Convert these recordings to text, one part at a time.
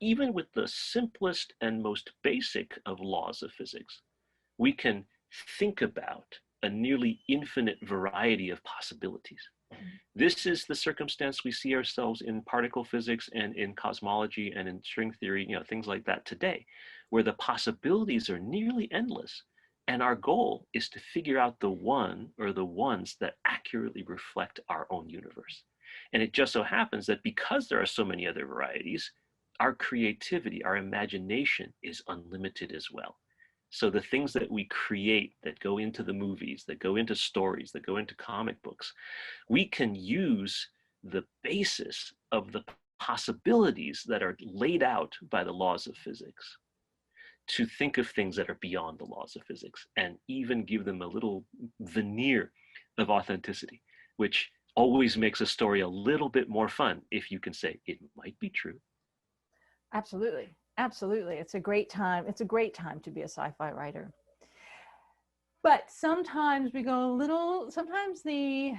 even with the simplest and most basic of laws of physics, we can think about a nearly infinite variety of possibilities. This is the circumstance we see ourselves in particle physics and in cosmology and in string theory, things like that today, where the possibilities are nearly endless. And our goal is to figure out the one or the ones that accurately reflect our own universe. And it just so happens that because there are so many other varieties, our creativity, our imagination is unlimited as well. So the things that we create that go into the movies, that go into stories, that go into comic books, we can use the basis of the possibilities that are laid out by the laws of physics to think of things that are beyond the laws of physics and even give them a little veneer of authenticity, which always makes a story a little bit more fun if you can say it might be true. Absolutely. Absolutely. It's a great time. It's a great time to be a sci-fi writer. But sometimes we go a little, sometimes the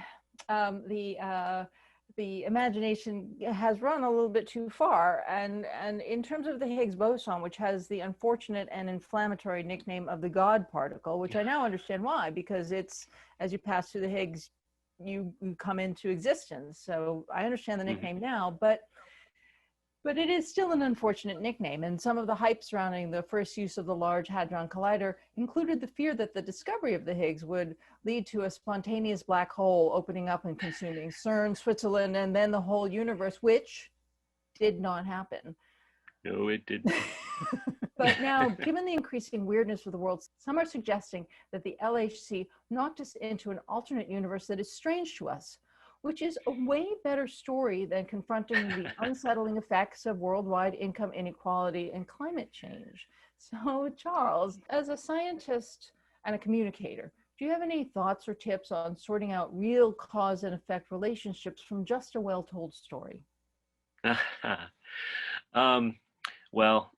imagination has run a little bit too far. And in terms of the Higgs boson, which has the unfortunate and inflammatory nickname of the God particle, which I now understand why, because it's, as you pass through the Higgs, you come into existence. So I understand the nickname now, but it is still an unfortunate nickname, and some of the hype surrounding the first use of the Large Hadron Collider included the fear that the discovery of the Higgs would lead to a spontaneous black hole opening up and consuming CERN, Switzerland, and then the whole universe, which did not happen. No, it didn't. But now, given the increasing weirdness of the world, some are suggesting that the LHC knocked us into an alternate universe that is strange to us, which is a way better story than confronting the unsettling effects of worldwide income inequality and climate change. So, Charles, as a scientist and a communicator, do you have any thoughts or tips on sorting out real cause and effect relationships from just a well-told story? Well,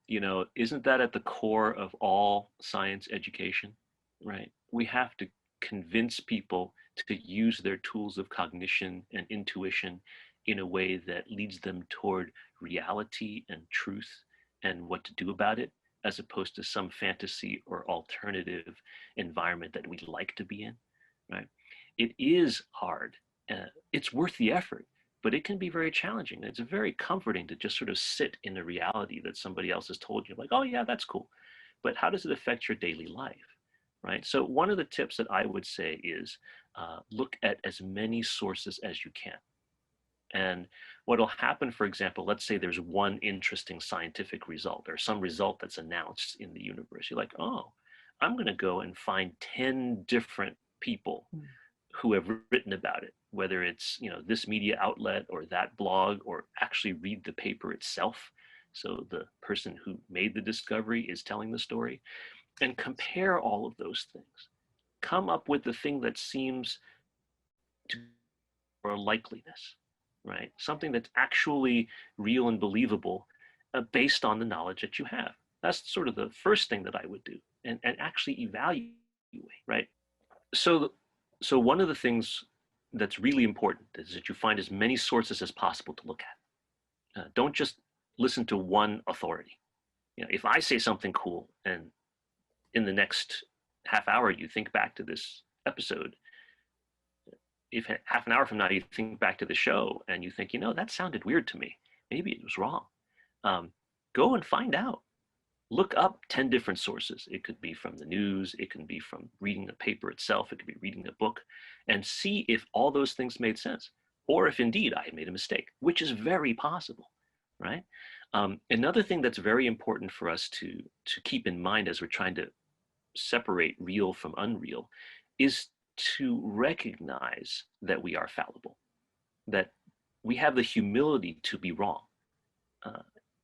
isn't that at the core of all science education, right? We have to convince people to use their tools of cognition and intuition in a way that leads them toward reality and truth and what to do about it, as opposed to some fantasy or alternative environment that we'd like to be in, right? It is hard. It's worth the effort, but it can be very challenging. It's very comforting to just sort of sit in a reality that somebody else has told you, like, oh yeah, that's cool. But how does it affect your daily life? Right? So one of the tips that I would say is look at as many sources as you can. And what will happen, for example, let's say there's one interesting scientific result or some result that's announced in the universe. You're like, oh, I'm going to go and find 10 different people who have written about it, whether it's this media outlet or that blog, or actually read the paper itself. So the person who made the discovery is telling the story, and compare all of those things. Come up with the thing that seems to or a likeliness, right? Something that's actually real and believable based on the knowledge that you have. That's sort of the first thing that I would do, and actually evaluate, right? So one of the things that's really important is that you find as many sources as possible to look at. Don't just listen to one authority. If I say something cool and in the next half hour you think back to this episode, if half an hour from now you think back to the show and you think, that sounded weird to me, maybe it was wrong, go and find out. Look up 10 different sources. It could be from the news, it can be from reading the paper itself, it could be reading a book, and see if all those things made sense, or if indeed I made a mistake, which is very possible, right? Another thing that's very important for us to keep in mind as we're trying to separate real from unreal is to recognize that we are fallible, that we have the humility to be wrong,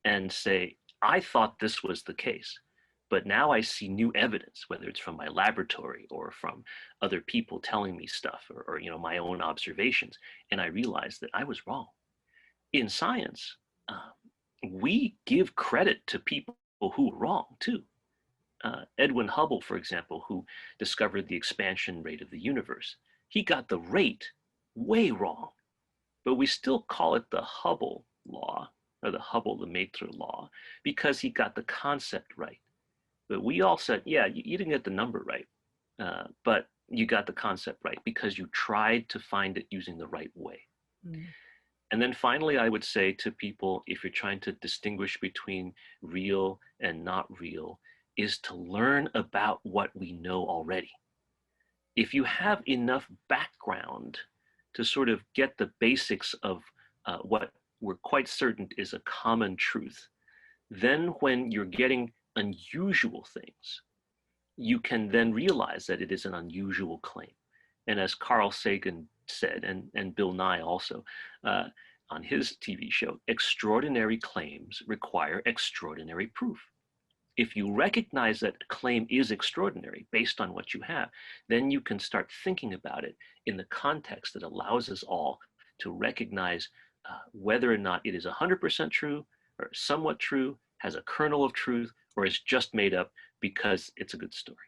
and say, I thought this was the case, but now I see new evidence, whether it's from my laboratory or from other people telling me stuff, or my own observations, and I realized that I was wrong. In science, we give credit to people who are wrong too. Edwin Hubble, for example, who discovered the expansion rate of the universe, he got the rate way wrong, but we still call it the Hubble law or the Hubble Lemaitre law, because he got the concept right. But we all said, yeah, you didn't get the number right, but you got the concept right because you tried to find it using the right way. Mm. And then finally, I would say to people, if you're trying to distinguish between real and not real, is to learn about what we know already. If you have enough background to sort of get the basics of what we're quite certain is a common truth, then when you're getting unusual things, you can then realize that it is an unusual claim. And as Carl Sagan said, and Bill Nye also, on his TV show, extraordinary claims require extraordinary proof. If you recognize that a claim is extraordinary based on what you have, then you can start thinking about it in the context that allows us all to recognize whether or not it is 100% true or somewhat true, has a kernel of truth, or is just made up because it's a good story.